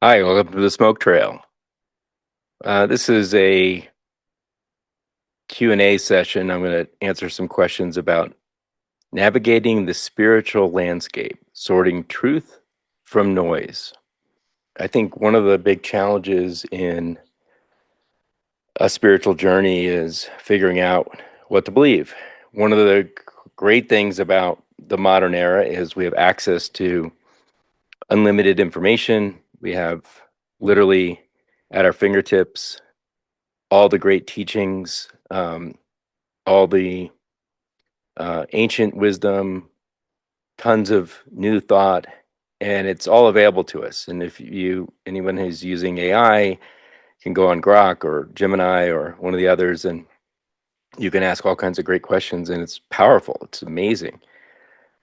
Hi, welcome to the Smoke Trail. This is a Q&A session. I'm going to answer some questions about navigating the spiritual landscape, sorting truth from noise. I think one of the big challenges in a spiritual journey is figuring out what to believe. One of the great things about the modern era is we have access to unlimited information. We have literally at our fingertips all the great teachings, all the ancient wisdom, tons of new thought, and it's all available to us. And if anyone who's using AI can go on Grok or Gemini or one of the others, and you can ask all kinds of great questions, and it's powerful. It's amazing,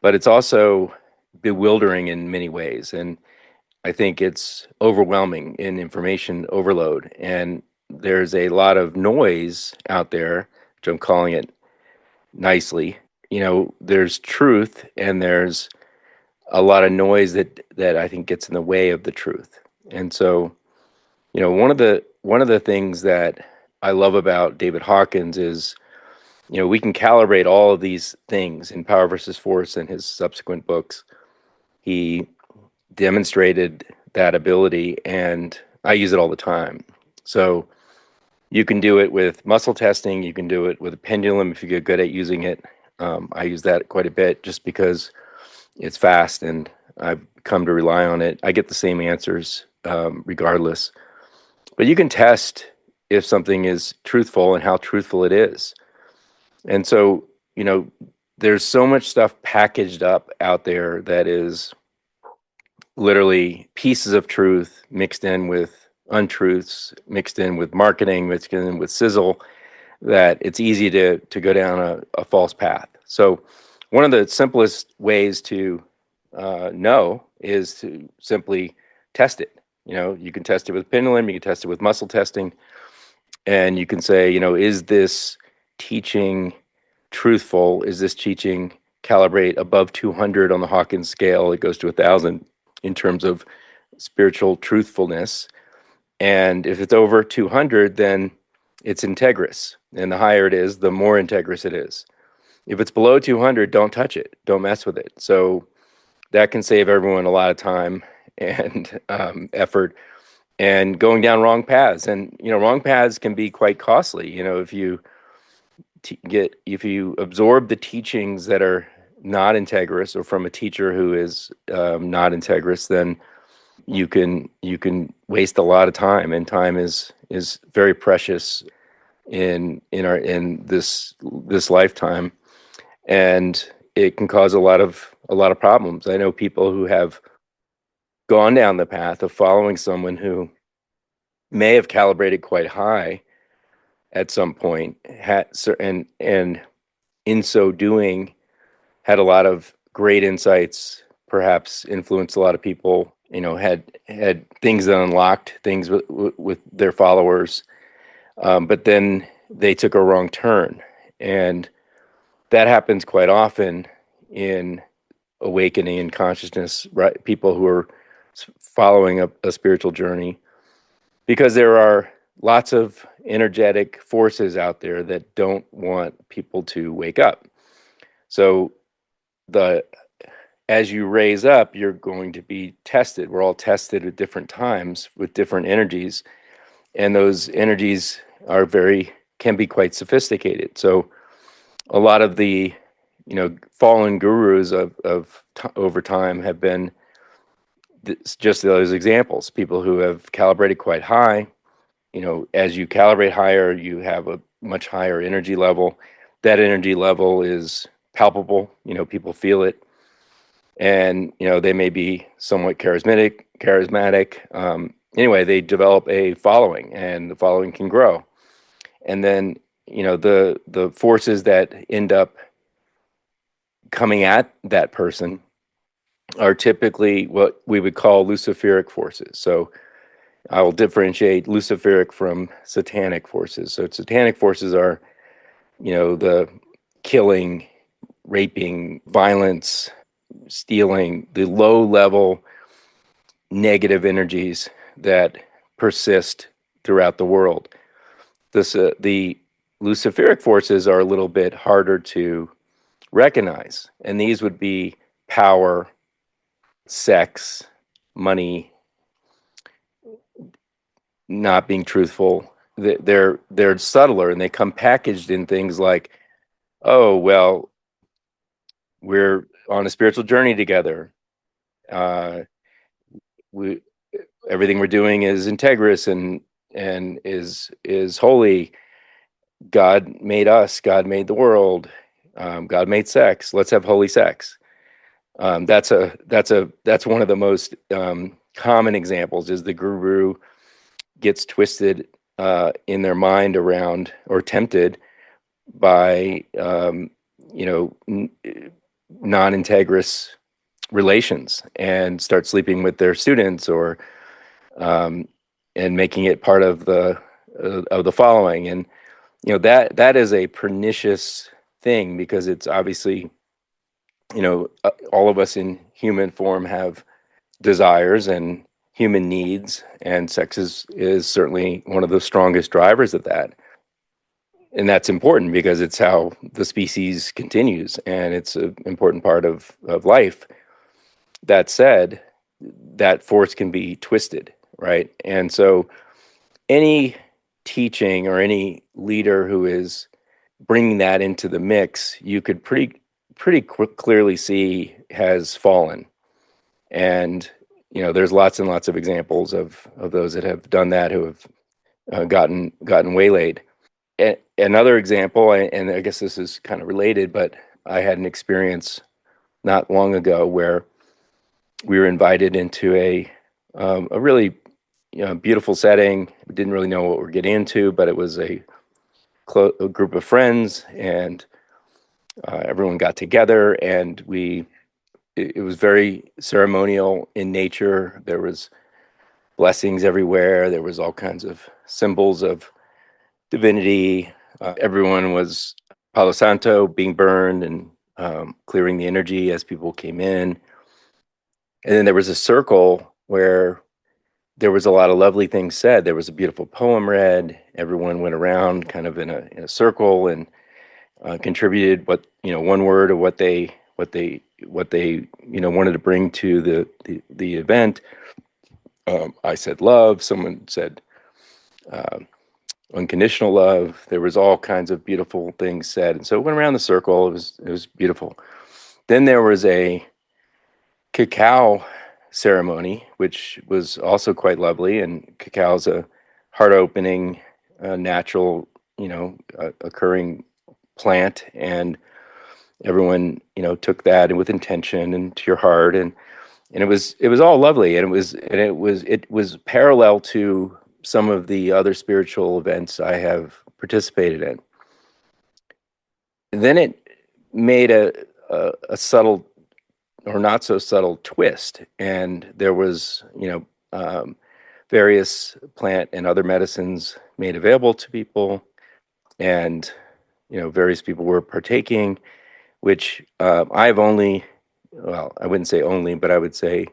but it's also bewildering in many ways. And I think it's overwhelming in information overload. And there's a lot of noise out there, which I'm calling it nicely. There's truth and there's a lot of noise that I think gets in the way of the truth. And so, one of the things that I love about David Hawkins is, we can calibrate all of these things in Power versus Force and his subsequent books. He demonstrated that ability, and I use it all the time. So you can do it with muscle testing. You can do it with a pendulum if you get good at using it. I use that quite a bit just because it's fast and I've come to rely on it. I get the same answers regardless. But you can test if something is truthful and how truthful it is. And so, there's so much stuff packaged up out there that is literally pieces of truth mixed in with untruths, mixed in with marketing, mixed in with sizzle, that it's easy to go down a false path. So one of the simplest ways to know is to simply test it. You can test it with pendulum, you can test it with muscle testing, and you can say, is this teaching truthful? Is this teaching calibrate above 200 on the Hawkins scale? It goes to 1,000 in terms of spiritual truthfulness. And if it's over 200, then it's integrous. And the higher it is, the more integrous it is. If it's below 200, don't touch it. Don't mess with it. So that can save everyone a lot of time and effort and going down wrong paths. And, wrong paths can be quite costly. If you absorb the teachings that are not integrous or from a teacher who is not integrous, then you can waste a lot of time, and time is very precious in this lifetime, and it can cause a lot of problems. I know people who have gone down the path of following someone who may have calibrated quite high at some point, and in so doing had a lot of great insights, perhaps influenced a lot of people, had things that unlocked things with their followers, but then they took a wrong turn. And that happens quite often in awakening and consciousness, right? People who are following a spiritual journey, because there are lots of energetic forces out there that don't want people to wake up. So the as you raise up, you're going to be tested. We're all tested at different times with different energies, and those energies can be quite sophisticated. So a lot of the fallen gurus over time have been just those examples. People who have calibrated quite high. As you calibrate higher, you have a much higher energy level. That energy level is palpable. People feel it, and they may be somewhat charismatic. Anyway, they develop a following, and the following can grow. And then the forces that end up coming at that person are typically what we would call luciferic forces. So I will differentiate luciferic from satanic forces. So satanic forces are the killing, raping, violence, stealing, the low level negative energies that persist throughout the world. The Luciferic forces are a little bit harder to recognize, and these would be power, sex, money, not being truthful. They're subtler, and they come packaged in things like, oh well, we're on a spiritual journey together. Uh, we Everything we're doing is integrous and is holy. God made us. God made the world. God made sex. Let's have holy sex. That's one of the most common examples. Is the guru gets twisted in their mind around, or tempted by non-integrous relations, and start sleeping with their students, or and making it part of the following. And that is a pernicious thing, because it's obviously, all of us in human form have desires and human needs, and sex is certainly one of the strongest drivers of that. And that's important because it's how the species continues, and it's an important part of life. That said, that force can be twisted, right? And so any teaching or any leader who is bringing that into the mix, you could pretty clearly see has fallen. And there's lots and lots of examples of those that have done that, who have gotten waylaid. Another example, and I guess this is kind of related, but I had an experience not long ago where we were invited into a really beautiful setting. We didn't really know what we're getting into, but it was a group of friends, and everyone got together, and it was very ceremonial in nature. There was blessings everywhere. There was all kinds of symbols of divinity. Everyone was Palo Santo being burned, and clearing the energy as people came in. And then there was a circle where there was a lot of lovely things said. There was a beautiful poem read. Everyone went around kind of in a circle, and contributed one word of what they wanted to bring to the event. I said love. Someone said unconditional love. There was all kinds of beautiful things said, and so it went around the circle. It was beautiful. Then there was a cacao ceremony, which was also quite lovely. And cacao is a heart-opening, natural, occurring plant, and everyone took that and with intention into your heart, and it was all lovely, and it was parallel to some of the other spiritual events I have participated in. And then it made a subtle or not so subtle twist, and there was various plant and other medicines made available to people, and various people were partaking, which I've only, well, I wouldn't say only, but I would say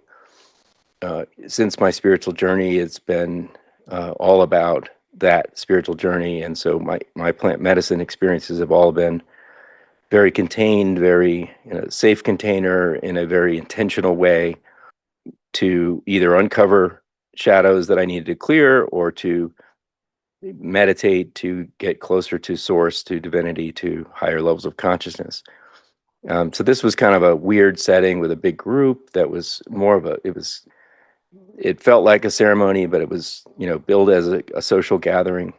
since my spiritual journey, it's been all about that spiritual journey. And so my plant medicine experiences have all been very contained, very safe container, in a very intentional way, to either uncover shadows that I needed to clear, or to meditate to get closer to source, to divinity, to higher levels of consciousness. So this was kind of a weird setting with a big group. That was more of it felt like a ceremony, but it was, billed as a social gathering.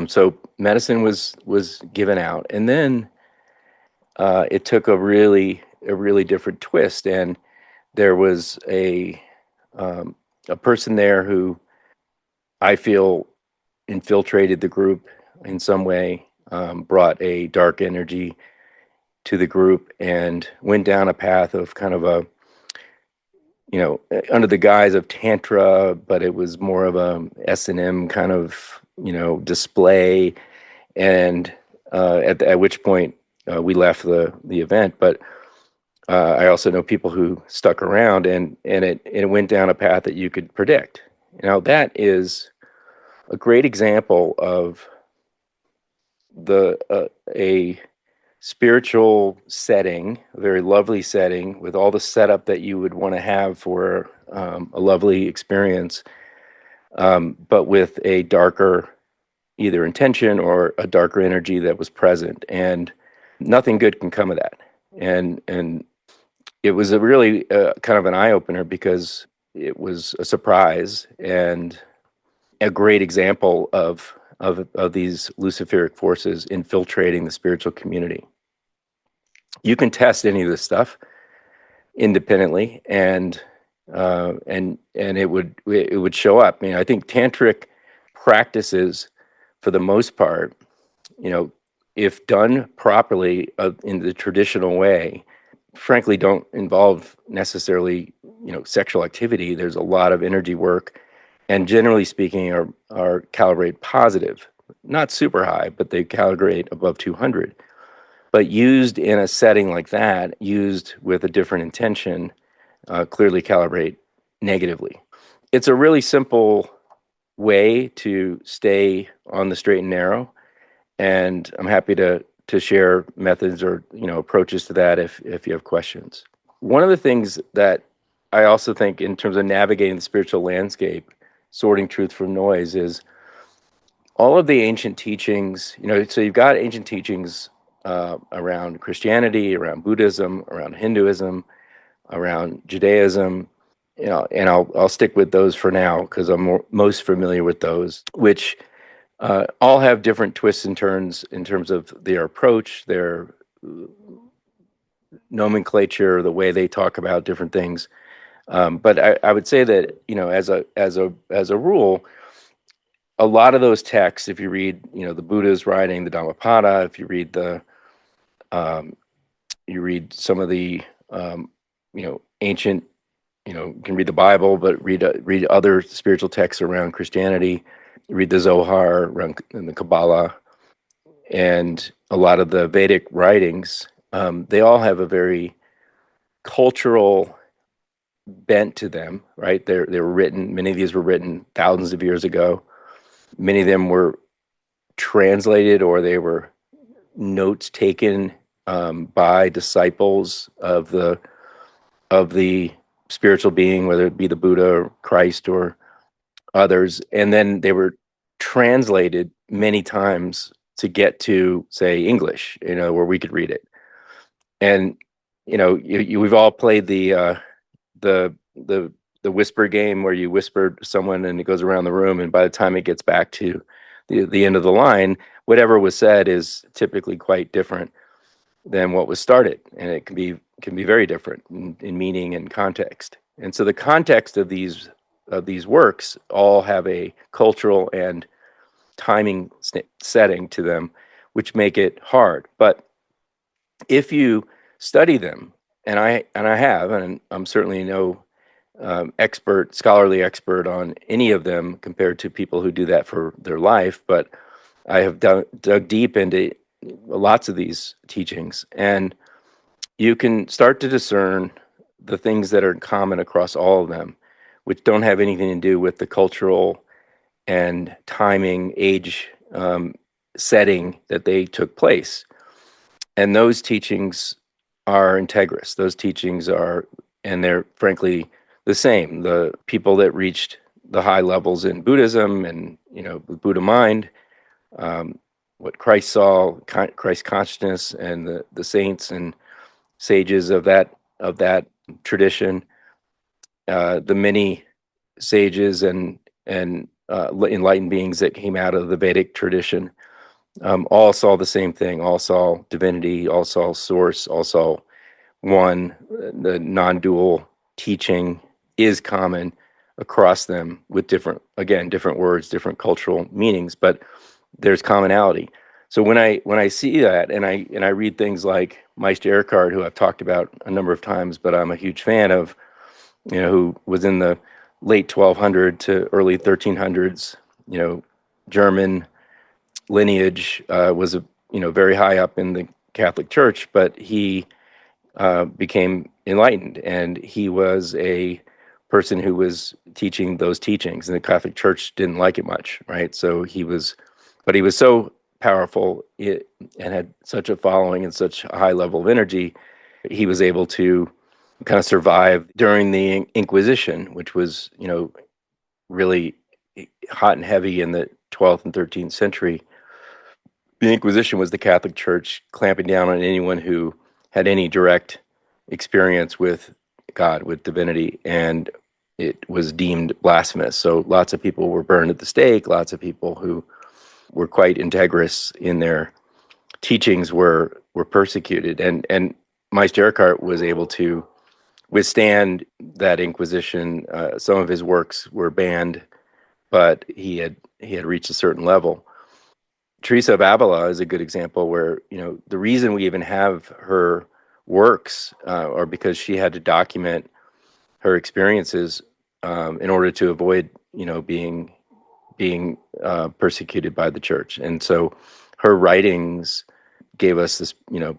So medicine was given out, and then it took a really different twist. And there was a person there who I feel infiltrated the group in some way, brought a dark energy to the group, and went down a path of kind of a, under the guise of tantra, but it was more of a S&M kind of, display. And at which point we left the event. But I also know people who stuck around, and it went down a path that you could predict. Now, that is a great example of a spiritual setting, a very lovely setting with all the setup that you would want to have for a lovely experience, but with a darker either intention or a darker energy that was present, and nothing good can come of that. And it was a really kind of an eye opener because it was a surprise and a great example of these Luciferic forces infiltrating the spiritual community. You can test any of this stuff independently, and it would show up. I mean, I think tantric practices, for the most part, you know, if done properly in the traditional way, frankly, don't involve necessarily, you know, sexual activity. There's a lot of energy work, and generally speaking, are calibrate positive, not super high, but they calibrate above 200. But used in a setting like that, used with a different intention, clearly calibrate negatively. It's a really simple way to stay on the straight and narrow, and I'm happy to share methods or, you know, approaches to that if you have questions. One of the things that I also think in terms of navigating the spiritual landscape, sorting truth from noise, is all of the ancient teachings. You know, so you've got ancient teachings around Christianity, around Buddhism, around Hinduism, around Judaism. You know, and I'll stick with those for now because I'm most familiar with those, which all have different twists and turns in terms of their approach, their nomenclature, the way they talk about different things. But I would say that, you know, as a rule, a lot of those texts, if you read, you know, the Buddha's writing, the Dhammapada, if you read you read some of the, you know, ancient, you know, you can read the Bible, but read other spiritual texts around Christianity, read the Zohar around and the Kabbalah, and a lot of the Vedic writings. They all have a very cultural bent to them, right? They were written. Many of these were written thousands of years ago. Many of them were translated, or they were notes taken by disciples of the spiritual being, whether it be the Buddha or Christ or others, and then they were translated many times to get to, say, English, you know, where we could read it. And you know, we've all played the the whisper game where you whisper to someone and it goes around the room, and by the time it gets back to the end of the line, whatever was said is typically quite different than what was started, and it can be very different in meaning and context. And so the context of these works all have a cultural and timing setting to them, which make it hard. But if you study them, and I have, and I'm certainly no scholarly expert on any of them compared to people who do that for their life, but I have dug deep into lots of these teachings, and you can start to discern the things that are common across all of them, which don't have anything to do with the cultural and timing, age, setting that they took place. And those teachings are integrous. Those teachings are, and they're frankly the same. The people that reached the high levels in Buddhism and, you know, the Buddha mind, what Christ saw, Christ consciousness, and the saints and sages of that tradition, the many sages and enlightened beings that came out of the Vedic tradition, all saw the same thing. All saw divinity. All saw source. All saw one. The non-dual teaching is common across them, with different words, different cultural meanings, but there's commonality. So when I see that, and I read things like Meister Eckhart, who I've talked about a number of times, but I'm a huge fan of, you know, who was in the late 1200 to early 1300s, you know, German lineage, was very high up in the Catholic Church, but he became enlightened, and he was a person who was teaching those teachings, and the Catholic Church didn't like it much, right? So but he was so powerful and had such a following and such a high level of energy, he was able to kind of survive during the Inquisition, which was, really hot and heavy in the 12th and 13th century. The Inquisition was the Catholic Church clamping down on anyone who had any direct experience with God, with divinity, and it was deemed blasphemous. So lots of people were burned at the stake. Lots of people who were quite integrous in their teachings were persecuted. And Meister Eckhart was able to withstand that Inquisition. Some of his works were banned, but he had reached a certain level. Teresa of Avila is a good example where, the reason we even have her works are because she had to document her experiences in order to avoid, being persecuted by the church. And so her writings gave us this,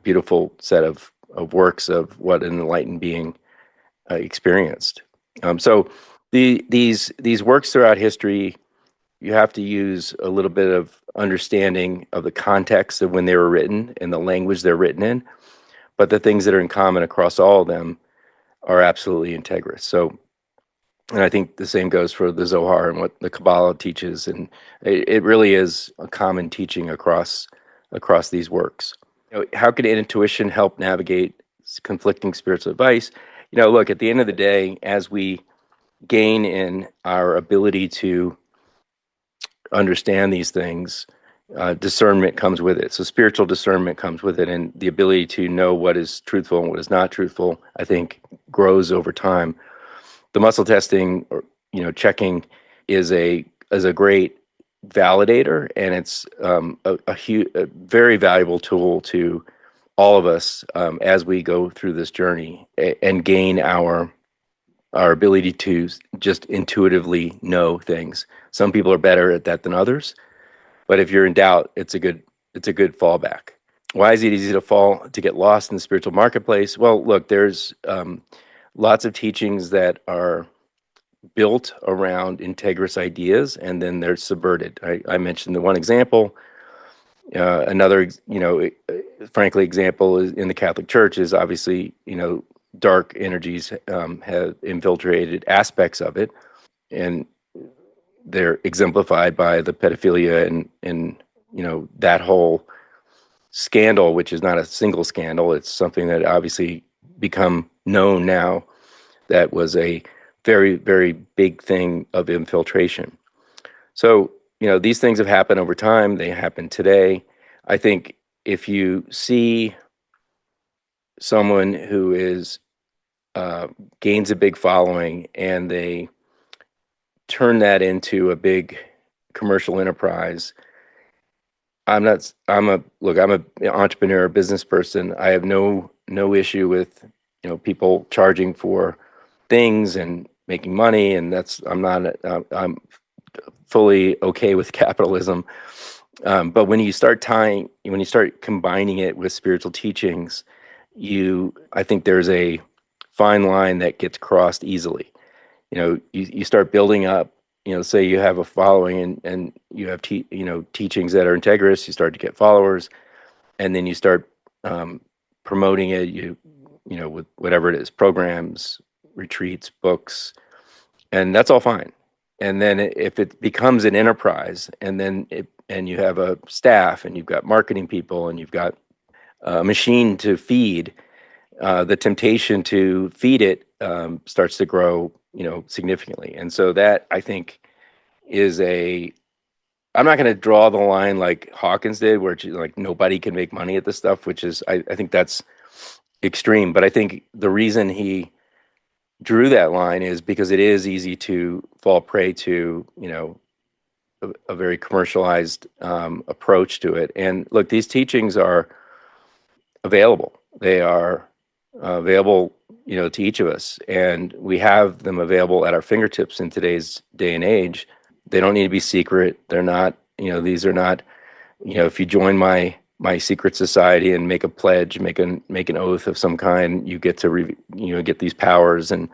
beautiful set of works of what an enlightened being experienced. So these works throughout history, you have to use a little bit of understanding of the context of when they were written and the language they're written in. But the things that are in common across all of them are absolutely integrous. So, and I think the same goes for the Zohar and what the Kabbalah teaches. And it really is a common teaching across these works. How can intuition help navigate conflicting spiritual advice? Look, at the end of the day, as we gain in our ability to understand these things, discernment comes with it. So spiritual discernment comes with it, and the ability to know what is truthful and what is not truthful, I think, grows over time. The muscle testing, or checking, is a great validator, and it's a very valuable tool to all of us as we go through this journey and gain our ability to just intuitively know things. Some people are better at that than others, but if you're in doubt, it's a good fallback. Why is it easy to get lost in the spiritual marketplace? Well, look, there's lots of teachings that are built around integrous ideas, and then they're subverted. I mentioned the one example. Another, frankly, example is in the Catholic Church is obviously, dark energies have infiltrated aspects of it, and they're exemplified by the pedophilia and that whole scandal, which is not a single scandal. It's something that obviously become known now. That was a very, very big thing of infiltration. So, these things have happened over time. They happen today. I think if you see someone who is gains a big following and they turn that into a big commercial enterprise, I'm an entrepreneur, business person. I have no issue with people charging for things and making money, and I'm fully okay with capitalism. But when you start combining it with spiritual teachings, I think there's a fine line that gets crossed easily. You start building up, say you have a following and you have teachings that are integrous, you start to get followers, and then you start promoting it, with whatever it is, programs, retreats, books, and that's all fine. And then if it becomes an enterprise, and you have a staff, and you've got marketing people, and you've got a machine to feed, the temptation to feed it starts to grow, significantly. And so that, I think, is I'm not going to draw the line like Hawkins did, where like nobody can make money at this stuff, which is, I think that's extreme. But I think the reason he drew that line is because it is easy to fall prey to, a very commercialized approach to it. And look, these teachings are available. They are available, to each of us, and we have them available at our fingertips in today's day and age. They don't need to be secret. They're not, these are not, if you join my secret society and make a pledge, make an oath of some kind, you get to get these powers, and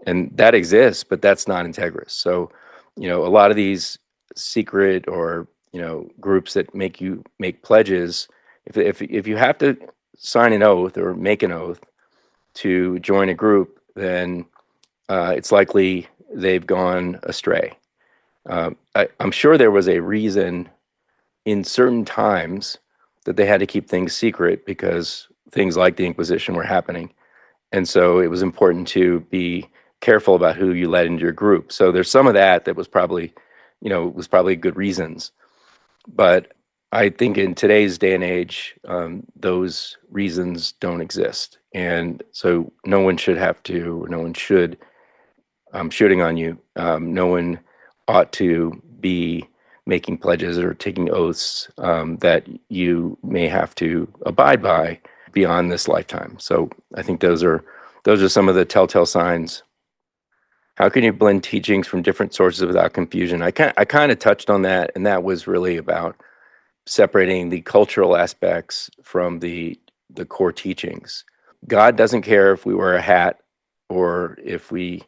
and that exists, but that's not integrous. So, a lot of these secret or groups that make you make pledges, if you have to sign an oath or make an oath to join a group, then it's likely they've gone astray. I'm sure there was a reason in certain times that they had to keep things secret because things like the Inquisition were happening. And so it was important to be careful about who you let into your group. So there's some of that was probably, good reasons. But I think in today's day and age, those reasons don't exist. And so no one should have to, or no one should, shooting on you. No one ought to be making pledges or taking oaths that you may have to abide by beyond this lifetime. So I think those are some of the telltale signs. How can you blend teachings from different sources without confusion? I kind of touched on that, and that was really about separating the cultural aspects from the core teachings. God doesn't care if we wear a hat or if we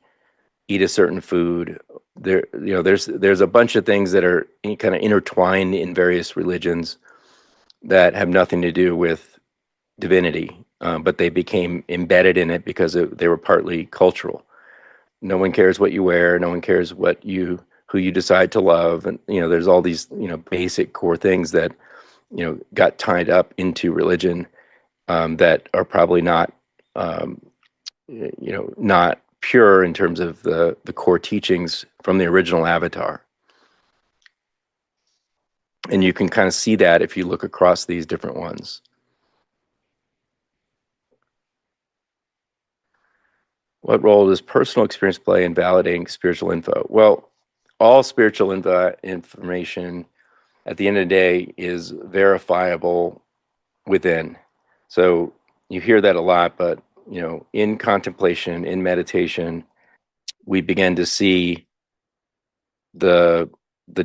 eat a certain food. There's a bunch of things that are kind of intertwined in various religions that have nothing to do with divinity, but they became embedded in it because they were partly cultural. No one cares what you wear. No one cares who you decide to love, and there's all these basic core things that got tied up into religion that are probably not not pure in terms of the core teachings from the original Avatar. And you can kind of see that if you look across these different ones. What role does personal experience play in validating spiritual info? Well, all spiritual information at the end of the day is verifiable within. So you hear that a lot, but in contemplation, in meditation, we begin to see the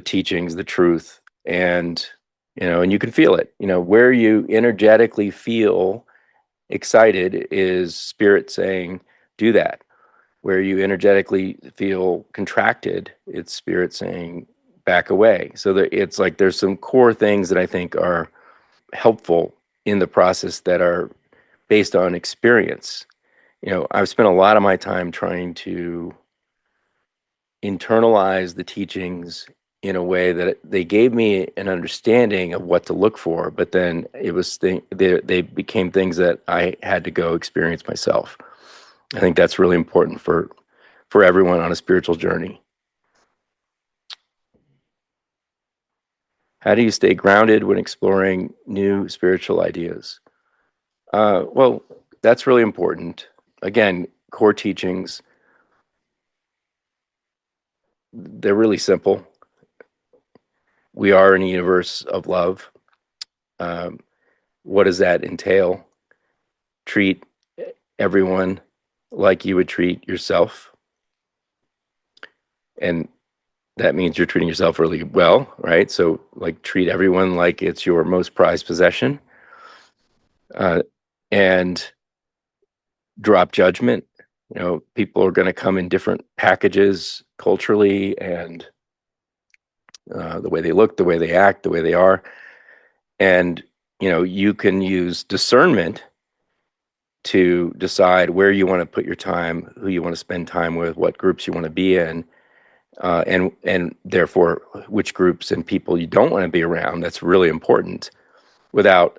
teachings, the truth, and and you can feel it. Where you energetically feel excited is spirit saying, do that. Where you energetically feel contracted, it's spirit saying, back away. So that it's like there's some core things that I think are helpful in the process that are based on experience. I've spent a lot of my time trying to internalize the teachings in a way that they gave me an understanding of what to look for, but then they became things that I had to go experience myself. I think that's really important for everyone on a spiritual journey. How do you stay grounded when exploring new spiritual ideas? Well, that's really important. Again, core teachings, they're really simple. We are in a universe of love. What does that entail? Treat everyone like you would treat yourself. And that means you're treating yourself really well, right? So, like, treat everyone like it's your most prized possession. And drop judgment. People are going to come in different packages culturally, and the way they look, the way they act, the way they are. And, you can use discernment to decide where you want to put your time, who you want to spend time with, what groups you want to be in, and therefore which groups and people you don't want to be around. That's really important, without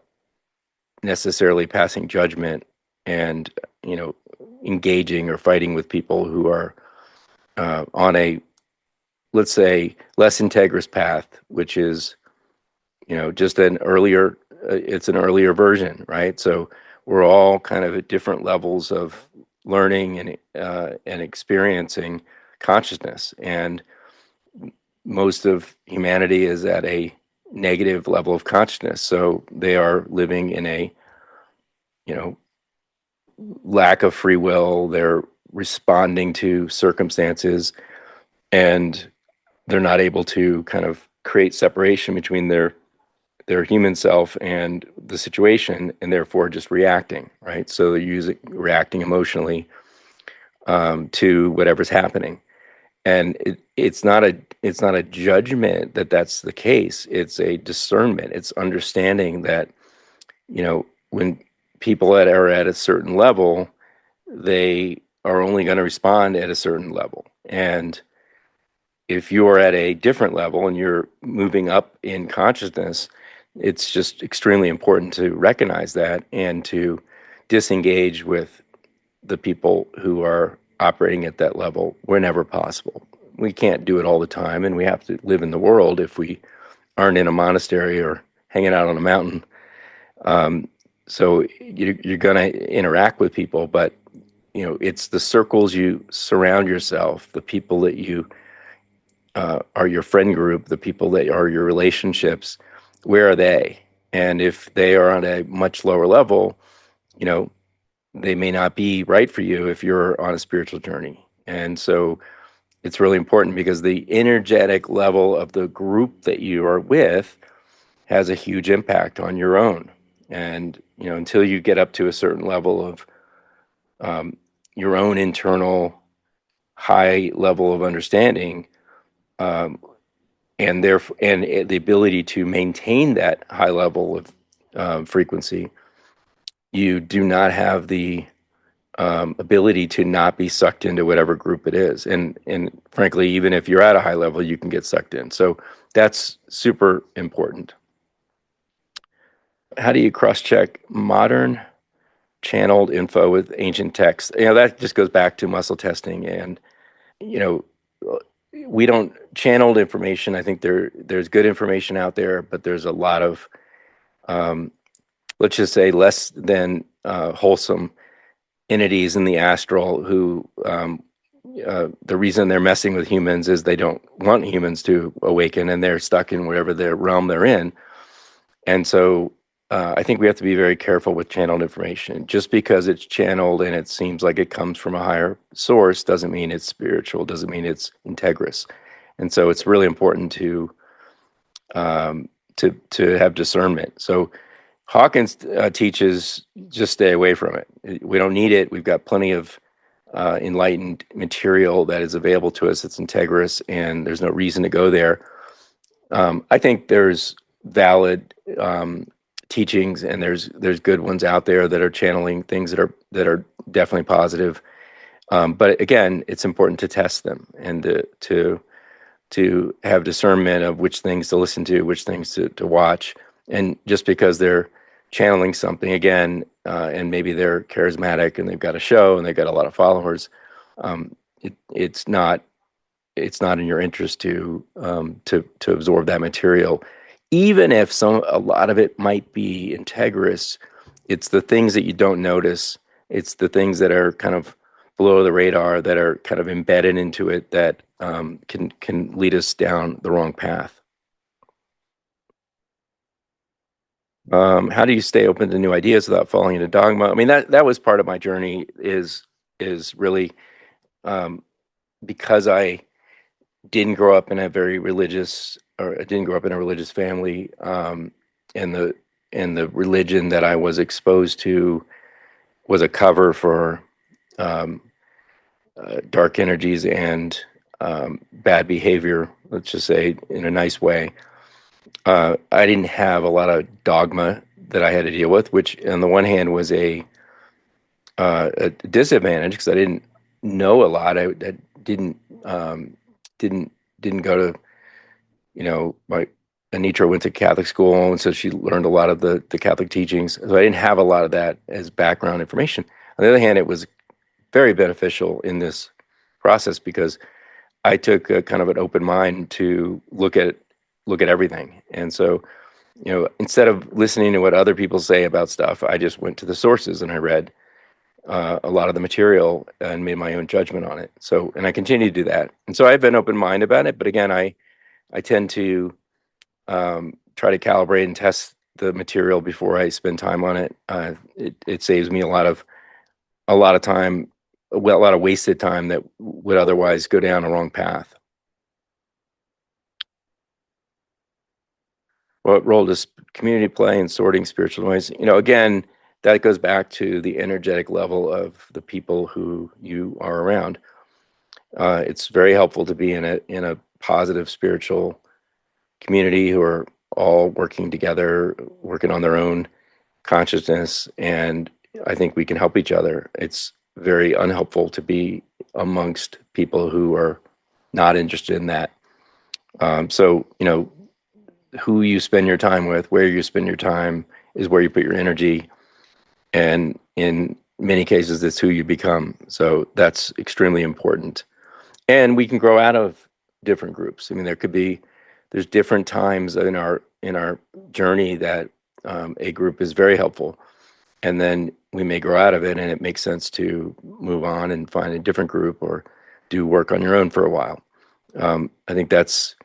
necessarily passing judgment and engaging or fighting with people who are on a, let's say, less integrous path, which is just it's an earlier version, right? So we're all kind of at different levels of learning and experiencing consciousness, and most of humanity is at a negative level of consciousness, so they are living in a lack of free will. They're responding to circumstances, and they're not able to kind of create separation between their human self and the situation, and therefore just reacting, right? So they're reacting emotionally. to whatever's happening. And it's not a judgment that that's the case. It's a discernment. It's understanding that, when people that are at a certain level, they are only going to respond at a certain level. And if you're at a different level and you're moving up in consciousness, it's just extremely important to recognize that and to disengage with the people who are operating at that level whenever possible. We can't do it all the time, and we have to live in the world if we aren't in a monastery or hanging out on a mountain. So you're going to interact with people, but it's the circles you surround yourself, the people that you are your friend group, the people that are your relationships. Where are they? And if they are on a much lower level, you know, they may not be right for you if you're on a spiritual journey. And so it's really important because the energetic level of the group that you are with has a huge impact on your own. And, until you get up to a certain level of your own internal high level of understanding, um, and the ability to maintain that high level of frequency, you do not have the ability to not be sucked into whatever group it is. And frankly, even if you're at a high level, you can get sucked in. So that's super important. How do you cross-check modern channeled info with ancient texts? That just goes back to muscle testing. And you know, we don't channeled information. I think there's good information out there, but there's a lot of let's just say less than wholesome entities in the astral who the reason they're messing with humans is they don't want humans to awaken, and they're stuck in whatever their realm they're in. And so I think we have to be very careful with channeled information. Just because it's channeled and it seems like it comes from a higher source doesn't mean it's spiritual, doesn't mean it's integrous. And so it's really important to have discernment. So Hawkins teaches just stay away from it. We don't need it. We've got plenty of enlightened material that is available to us that's integrous, and there's no reason to go there. I think there's valid teachings, and there's good ones out there that are channeling things that are definitely positive. But again, it's important to test them and to have discernment of which things to listen to, which things to watch. And just because they're channeling something again, and maybe they're charismatic and they've got a show and they've got a lot of followers, it's not in your interest to absorb that material, even if a lot of it might be integrous. It's the things that you don't notice. It's the things that are kind of below the radar, that are kind of embedded into it, that can lead us down the wrong path. How do you stay open to new ideas without falling into dogma? I mean, that was part of my journey. Is really because I didn't grow up in a very religious, or I didn't grow up in a religious family, and the religion that I was exposed to was a cover for dark energies and bad behavior. Let's just say in a nice way. I didn't have a lot of dogma that I had to deal with, which on the one hand was a disadvantage because I didn't know a lot. I didn't didn't didn't go to, my Anitra went to Catholic school, and so she learned a lot of the Catholic teachings. So I didn't have a lot of that as background information. On the other hand, it was very beneficial in this process because I took a kind of an open mind to look at everything. And so, instead of listening to what other people say about stuff, I just went to the sources and I read a lot of the material and made my own judgment on it. So, and I continue to do that. And so I've been open minded about it. But again, I tend to try to calibrate and test the material before I spend time on it. It saves me a lot of time, a lot of wasted time that would otherwise go down a wrong path. What role does community play in sorting spiritual noise? Again, that goes back to the energetic level of the people who you are around. It's very helpful to be in a positive spiritual community who are all working together, working on their own consciousness, and I think we can help each other. It's very unhelpful to be amongst people who are not interested in that. So, who you spend your time with, where you spend your time, is where you put your energy, and in many cases, it's who you become. So that's extremely important. And we can grow out of different groups. I mean, there's different times in our journey that a group is very helpful, and then we may grow out of it, and it makes sense to move on and find a different group or do work on your own for a while. I think that's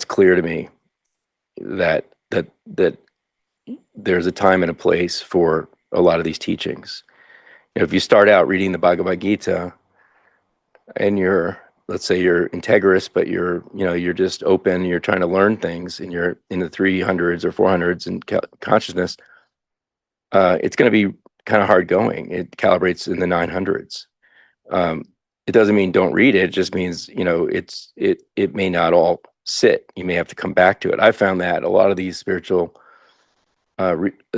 clear to me that there's a time and a place for a lot of these teachings. If you start out reading the Bhagavad Gita and let's say you're integrous, but you're just open, you're trying to learn things, and you're in the 300s or 400s in consciousness, it's going to be kind of hard going. It calibrates in the 900s. It doesn't mean don't read it. It just means, it may not all sit. You may have to come back to it. I found that a lot of these spiritual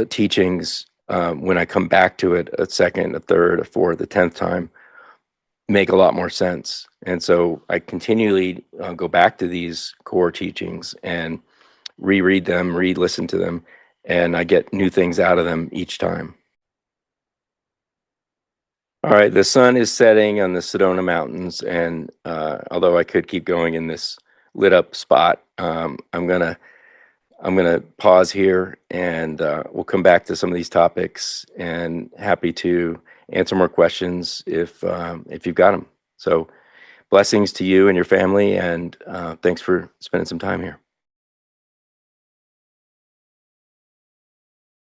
teachings, when I come back to it a second, a third, a fourth, a 10th time, make a lot more sense. And so I continually go back to these core teachings and reread them, listen to them, and I get new things out of them each time. All right, the sun is setting on the Sedona Mountains, and although I could keep going in this lit up spot, I'm gonna pause here, and we'll come back to some of these topics, and happy to answer more questions if you've got them. So blessings to you and your family, and thanks for spending some time here.